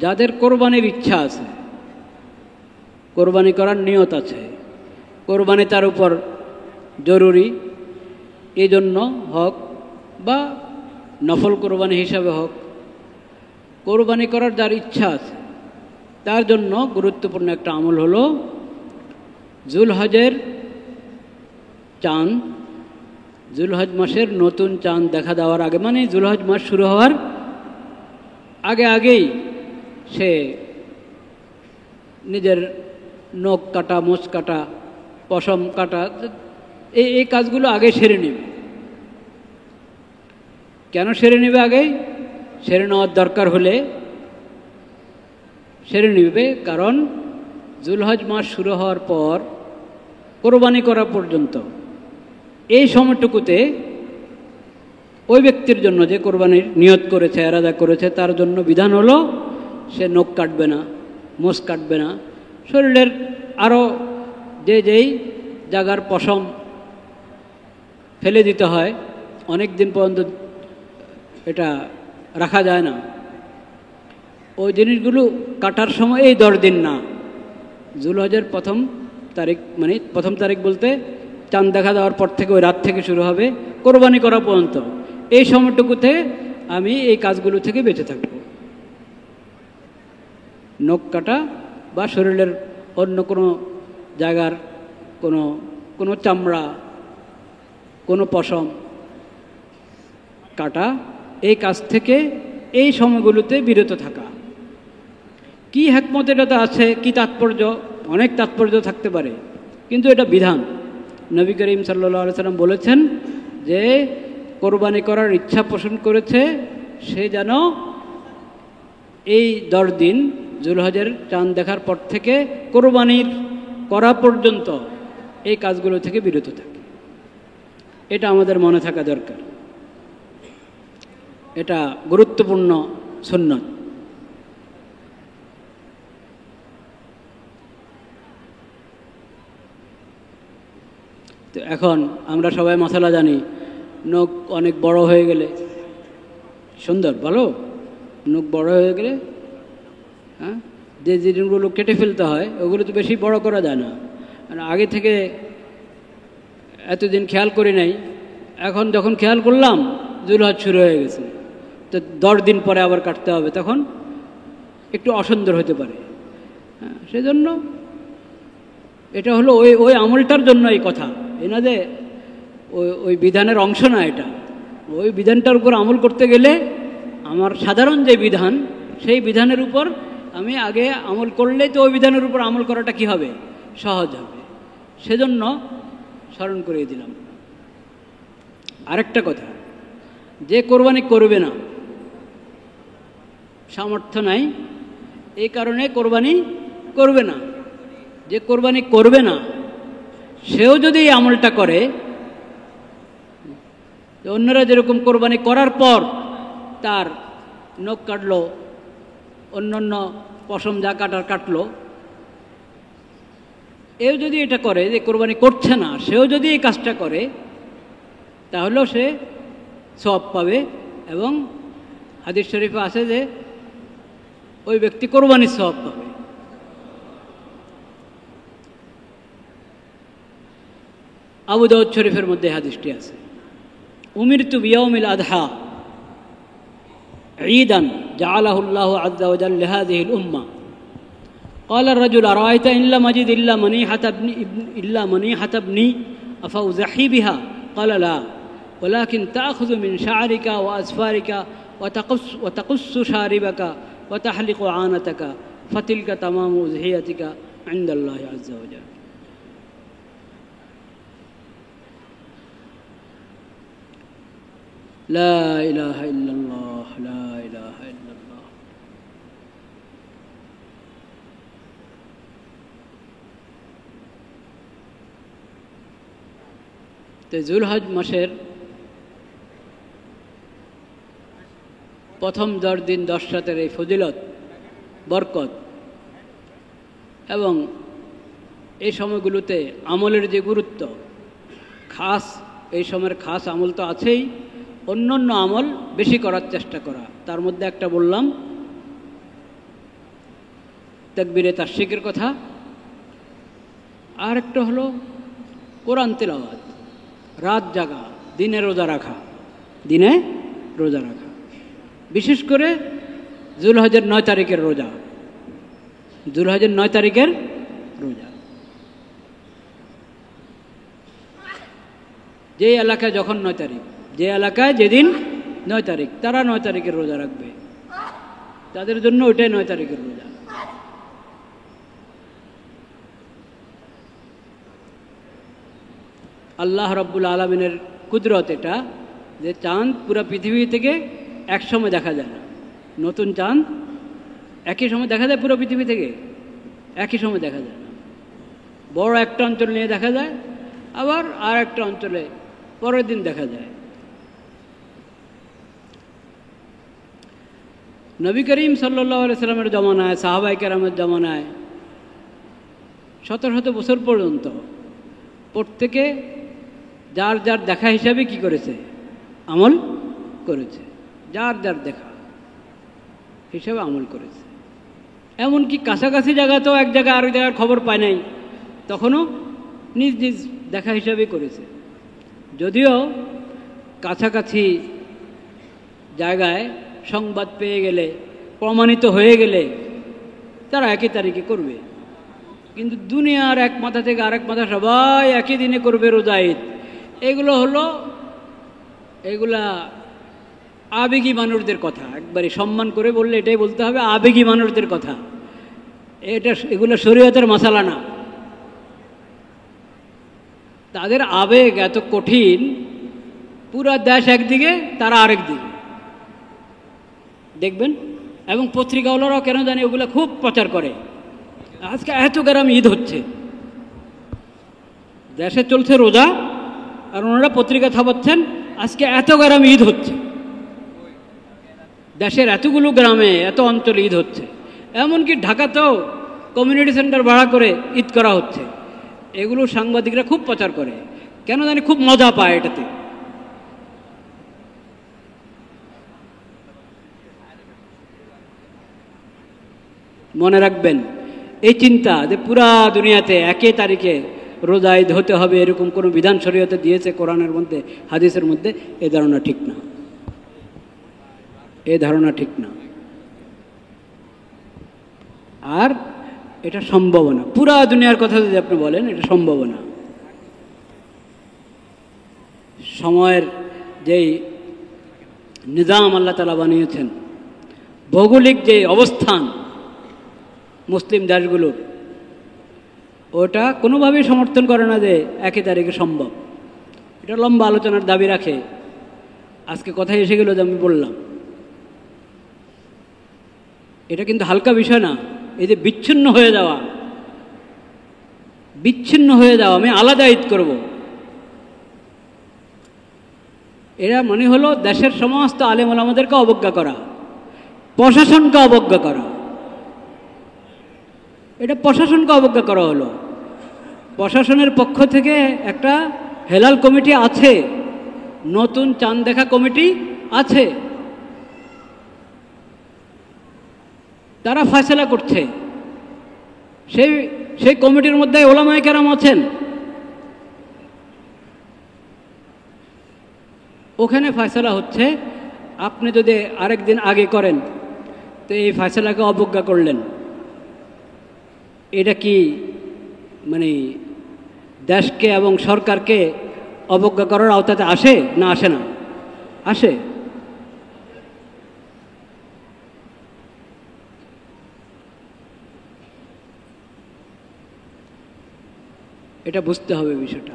যাদের কোরবানির ইচ্ছা আছে, কোরবানি করার নিয়ত আছে, কোরবানি তার উপর জরুরি, এই জন্য হোক বা নফল কোরবানি হিসাবে হোক, কোরবানি করার যার ইচ্ছা আছে তার জন্য গুরুত্বপূর্ণ একটা আমল হলো জুলহজের চাঁদ, জুলহজ মাসের নতুন চাঁদ দেখা দেওয়ার আগে, মানে জুলহজ মাস শুরু হওয়ার আগেই সে নিজের নখ কাটা, মোচ কাটা, পশম কাটা, এই কাজগুলো আগে সেরে নেবে। কেন সেরে নেবে? আগেই সেরে নেওয়ার দরকার হলে সেরে নেবে, কারণ জুলহজ মাস শুরু হওয়ার পর কোরবানি করা পর্যন্ত এই সময়টুকুতে ওই ব্যক্তির জন্য যে কোরবানির নিয়ত করেছে, এরাদা করেছে, তার জন্য বিধান হলো সে নখ কাটবে না, মোচ কাটবে না, শরীরের আরও যেই জায়গার পশম ফেলে দিতে হয়, অনেক দিন পর্যন্ত এটা রাখা যায় না, ওই জিনিসগুলো কাটার সময় এই 10 দিন না, জুলহজের প্রথম তারিখ, মানে প্রথম তারিখ বলতে চাঁদ দেখা দেওয়ার পর থেকে ওই রাত থেকে শুরু হবে কোরবানি করা পর্যন্ত, এই সময়টুকুতে আমি এই কাজগুলো থেকে বেঁচে থাকব। নখ কাটা বা শরীরের অন্য কোনো জায়গার কোনো চামড়া, কোনো পশম কাটা, এই কাজ থেকে এই সময়গুলোতে বিরত থাকা। কি হিকমত এটাতে আছে, কি তাৎপর্য? অনেক তাৎপর্য থাকতে পারে, কিন্তু এটা বিধান। নবী করিম সাল্লাল্লাহু আলাইহি সাল্লাম বলেছেন যে কোরবানি করার ইচ্ছা পোষণ করেছে সে যেন এই 10 দিন জুলহজের চাঁদ দেখার পর থেকে কোরবানির করা পর্যন্ত এই কাজগুলো থেকে বিরত থাকে। এটা আমাদের মনে থাকা দরকার, এটা গুরুত্বপূর্ণ সুন্নত। তো এখন আমরা সবাই মশলা জানি, নখ অনেক বড় হয়ে গেলে সুন্দর, ভালো, নখ বড় হয়ে গেলে হ্যাঁ যে জিনিসগুলো কেটে ফেলতে হয় ওগুলো তো বেশি বড় করা যায় না। আগে থেকে এতদিন খেয়াল করি নাই, এখন যখন খেয়াল করলাম জুলহজ শুরু হয়ে গেছে, তো 10 দিন পরে আবার কাটতে হবে, তখন একটু অসুন্দর হতে পারে। হ্যাঁ, সেজন্য এটা হলো ওই আমলটার জন্য এই কথা, এই না যে ওই বিধানের অংশ না, এটা ওই বিধানটার উপর আমল করতে গেলে আমার সাধারণ যে বিধান, সেই বিধানের উপর আমি আগে আমল করলেই তো ওই বিধানের উপর আমল করাটা কি হবে, সহজ হবে। সেজন্য স্মরণ করিয়ে দিলাম। আরেকটা কথা, যে কোরবানি করবে না, সামর্থ্য নাই এই কারণে কোরবানি করবে না, যে কোরবানি করবে না সেও যদি এই আমলটা করে, অন্যরা যেরকম কোরবানি করার পর তার নখ কাটলো, অন্য পশম যা কাটার কাটলো, এও যদি এটা করে, যে কোরবানি করছে না সেও যদি এই কাজটা করে, তাহলেও সে সওয়াব পাবে। এবং হাদিস শরীফে আছে যে ওই ব্যক্তি কোরবানির সওয়াব পাবে। আবু দাউদ শরীফের মধ্যে হাদিসটি আছে, উমিরতু বিয়াউমিল আযহা ঈদান জাআলাহু আল্লাহু আযজা ওয়া জাল্লা লিহাযিহিল উম্মাহ। قال الرجل أرأيت إن لم أجد إلا منيحة ابني أفأضحي بها؟ قال لا، ولكن تأخذ من شعرك وأظفارك وتقص شاربك وتحلق عانتك فتلك تمام أضحيتك عند الله عز وجل. لا إله إلا الله، لا إله إلا الله। তো জুলহজ মাসের প্রথম 10 দিন 10 রাতের এই ফজিলত, বরকত এবং এই সময়গুলোতে আমলের যে গুরুত্ব, খাস এই সময়ের খাস আমল তো আছেই, অন্য আমল বেশি করার চেষ্টা করা। তার মধ্যে একটা বললাম তাকবীরে তাশরিকের কথা, আর একটা হলো কোরআন তেলাওয়াত, রাত জাগা, দিনে রোজা রাখা, দিনে রোজা রাখা, বিশেষ করে জুলহজের 9 তারিখের রোজা, জুলহজের 9 তারিখের রোজা। যে এলাকায় যখন 9 তারিখ, যে এলাকায় যেদিন 9 তারিখ, তারা 9 তারিখের রোজা রাখবে, তাদের জন্য ওইটাই 9 তারিখের রোজা। আল্লাহ রাব্বুল আলামিনের কুদরত এটা, যে চাঁদ পুরো পৃথিবী থেকে এক সময় দেখা যায় না, নতুন চাঁদ একই সময় দেখা যায় পুরো পৃথিবী থেকে, একই সময় দেখা যায় না। বড় একটা অঞ্চল নিয়ে দেখা যায়, আবার আর একটা অঞ্চলে পরের দিন দেখা যায়। নবী করিম সাল্লাল্লাহু আলাইহি সাল্লামের জমানায়, সাহাবায়ে কেরামের জমানায় শত বছর পর্যন্ত প্রত্যেকে যার যার দেখা হিসাবে কি করেছে, আমল করেছে, যার যার দেখা হিসাবে আমল করেছে। এমনকি কাছাকাছি জায়গাতেও এক জায়গায় আরেক জায়গার খবর পায় নাই, তখনও নিজ নিজ দেখা হিসাবেই করেছে। যদিও কাছাকাছি জায়গায় সংবাদ পেয়ে গেলে, প্রমাণিত হয়ে গেলে তারা একই তারিখে করবে, কিন্তু দুনিয়ার এক মাথা থেকে আরেক মাথা সবাই একই দিনে করবে রোজা ঈদ, এগুলা আবেগী মানুষদের কথা। একবারে সম্মান করে বললে এটাই বলতে হবে, আবেগী মানুষদের কথা। এগুলো শরীয়তের মাসালা না। তাদের আবেগ এত কঠিন, পুরা দেশ একদিকে, তারা আরেক দিকে দেখবেন। এবং পত্রিকাওয়ালারাও কেন জানি ওগুলো খুব প্রচার করে, আজকে এত গ্রাম ঈদ হচ্ছে, দেশে চলছে রোজা, আর ওনারা পত্রিকা ছাপাচ্ছেন আজকে এত গ্রাম ঈদ হচ্ছে, দেশের এতগুলো গ্রামে এত অঞ্চলে ঈদ হচ্ছে। এমনকি ঢাকাতেও কমিউনিটি সেন্টার ভাড়া করে ঈদ করা হচ্ছে। এগুলো সাংবাদিকরা খুব প্রচার করে, কেন জানি খুব মজা পায় এটাতে। মনে রাখবেন, এই চিন্তা যে পুরা দুনিয়াতে একই তারিখে রোজা ঈদ হতে হবে এরকম কোনো বিধান শরীয়তে দিয়েছে কোরআনের মধ্যে, হাদিসের মধ্যে, এই ধারণা ঠিক না, এই ধারণা ঠিক না। আর এটা সম্ভব না, পুরা দুনিয়ার কথা যদি আপনি বলেন, এটা সম্ভব না। সময়ের যেই নিজাম আল্লাহ তাআলা বানিয়েছেন, ভৌগোলিক যে অবস্থান মুসলিম দেশগুলোর, ওটা কোনোভাবেই সমর্থন করে না যে একই তারিখে সম্ভব। এটা লম্বা আলোচনার দাবি রাখে। আজকে কথাই এসে গেল যে আমি বললাম, এটা কিন্তু হালকা বিষয় না। এই যে বিচ্ছিন্ন হয়ে যাওয়া, আমি আলাদা ঈদ করব, এরা মনে হলো দেশের সমস্ত আলেম ওলামাদেরকে অবজ্ঞা করা, প্রশাসনকে অবজ্ঞা করা। এটা প্রশাসনকে অবজ্ঞা করা হলো। প্রশাসনের পক্ষ থেকে একটা হেলাল কমিটি আছে, নতুন চাঁদ দেখা কমিটি আছে, তারা ফয়সালা করছে। সেই কমিটির মধ্যে ওলামায়ে কেরাম আছেন, ওখানে ফয়সালা হচ্ছে। আপনি যদি আরেকদিন আগে করেন তো এই ফয়সালাকে অবজ্ঞা করলেন। এটা কি মানে দেশকে এবং সরকারকে অবজ্ঞা করার আওতাতে আসে না আসে না? আসে। এটা বুঝতে হবে বিষয়টা।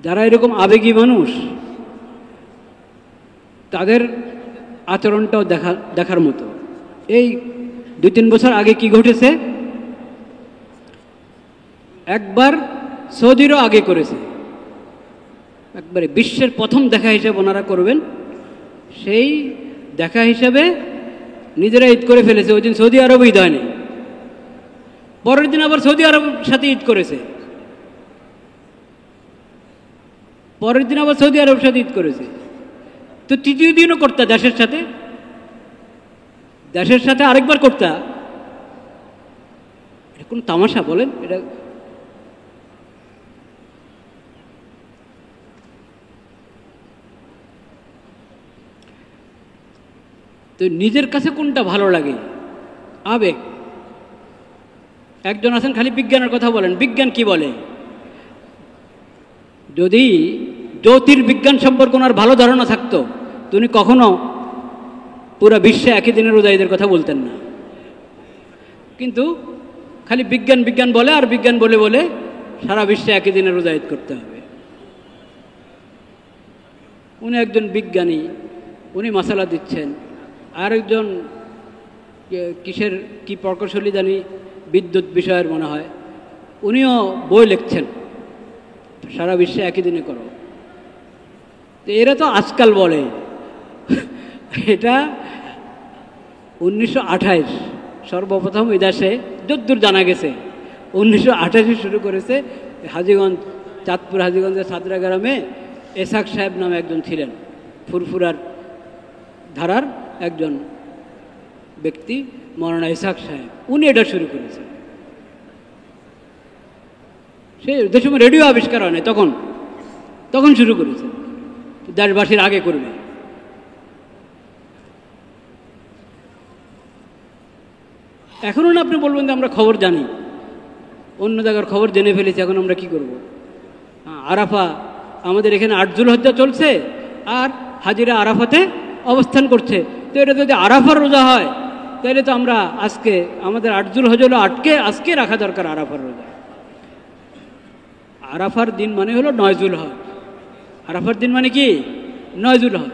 যারা এরকম আবেগী মানুষ, তাদের আচরণটাও দেখার মতো। এই 2-3 বছর আগে কি ঘটেছে, একবার সৌদিরও আগে করেছে, একবারে বিশ্বের প্রথম দেখা হিসেবে ওনারা করবেন, সেই দেখা হিসাবে নিজেরা ঈদ করে ফেলেছে। ওই দিন সৌদি আরব ঈদ হয়নি, পরের দিন আবার সৌদি আরবের সাথে ঈদ করেছে। পরের দিন আবার সৌদি আরব সাথে ঈদ করেছে। তো তৃতীয় দিনও করতা দেশের সাথে আরেকবার করতা। এটা কোন তামাশা বলেন? এটা তো নিজের কাছে কোনটা ভালো লাগে? আবেগ। একজন আছেন খালি বিজ্ঞানের কথা বলেন, বিজ্ঞান কি বলে? যদি জ্যোতির্বিজ্ঞান সম্পর্কে ওনার ভালো ধারণা থাকতো তো উনি কখনো পুরো বিশ্বে একই দিনের রোজা ঈদের কথা বলতেন না। কিন্তু খালি বিজ্ঞান বলে, আর বিজ্ঞান বলে বলে সারা বিশ্বে একই দিনের রোজা ঈদ করতে হবে। উনি একজন বিজ্ঞানী, উনি মশালা দিচ্ছেন। আরেকজন কিসের কি প্রকৌশলী জানি, বিদ্যুৎ বিষয়ের মনে হয়, উনিও বই লিখছেন সারা বিশ্বে একই দিনে করো। তো এরা তো আজকাল বলে, এটা 1928 সর্বপ্রথম এদেশে যদ্দূর জানা গেছে 1928 শুরু করেছে। হাজীগঞ্জ, চাঁদপুর হাজীগঞ্জের সাদরা গ্রামে এসাক সাহেব নামে একজন ছিলেন, ফুরফুরার ধারার একজন ব্যক্তি, মৌলানা ইসাক সাহেব, উনি এটা শুরু করেছেন। সে যে সময় রেডিও আবিষ্কার হয় না, তখন শুরু করেছে, দেশবাসীর আগে করবে। এখনও না আপনি বলবেন যে আমরা খবর জানি, অন্য জায়গার খবর জেনে ফেলেছি, এখন আমরা কি করব? আরাফা আমাদের এখানে 8 যুলহজ্জা চলছে, আর হাজিরা আরাফাতে অবস্থান করছে। তো এটা যদি আরাফার রোজা হয় তাহলে তো আমরা আজকে আমাদের 8 যুলহজ্জা হলো আজকে রাখা দরকার আরাফার রোজা। আরাফার দিন মানে হলো 9 যুলহজ। আরাফার দিন মানে কি? 9 যুলহজ।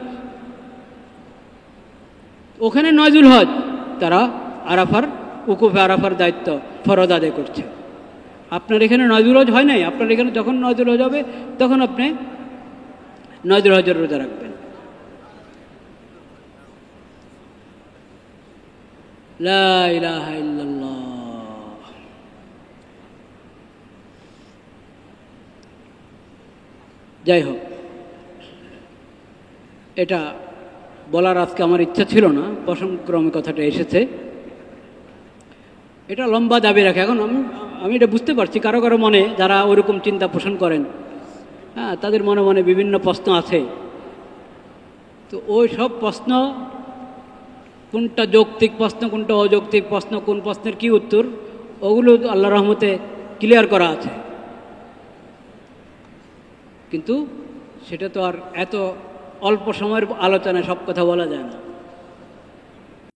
ওখানে 9 যুলহজ তারা আরাফার উকুফে আরাফার দায়িত্ব ফরজ আদায় করছে। আপনার এখানে 9 যুলহজ হয় নাই, আপনার এখানে যখন 9 যুলহজ হবে তখন আপনি 9 যুলহজের রোজা রাখবেন। লা ইলাহা ইল্লাল্লাহ। যাই হোক, এটা বলার আজকে আমার ইচ্ছা ছিল না, প্রসঙ্গক্রমে কথাটা এসেছে। এটা লম্বা দাবি রাখে। এখন আমি এটা বুঝতে পারছি কারো কারো মনে, যারা ওরকম চিন্তা পোষণ করেন, হ্যাঁ, তাদের মনে মনে বিভিন্ন প্রশ্ন আছে। তো ওই সব প্রশ্ন, কোনটা যৌক্তিক প্রশ্ন, কোনটা অযৌক্তিক প্রশ্ন, কোন প্রশ্নের কি উত্তর, ওগুলো আল্লাহর রহমতে ক্লিয়ার করা আছে। কিন্তু সেটা তো আর এত অল্প সময়ের আলোচনায় সব কথা বলা যায় না।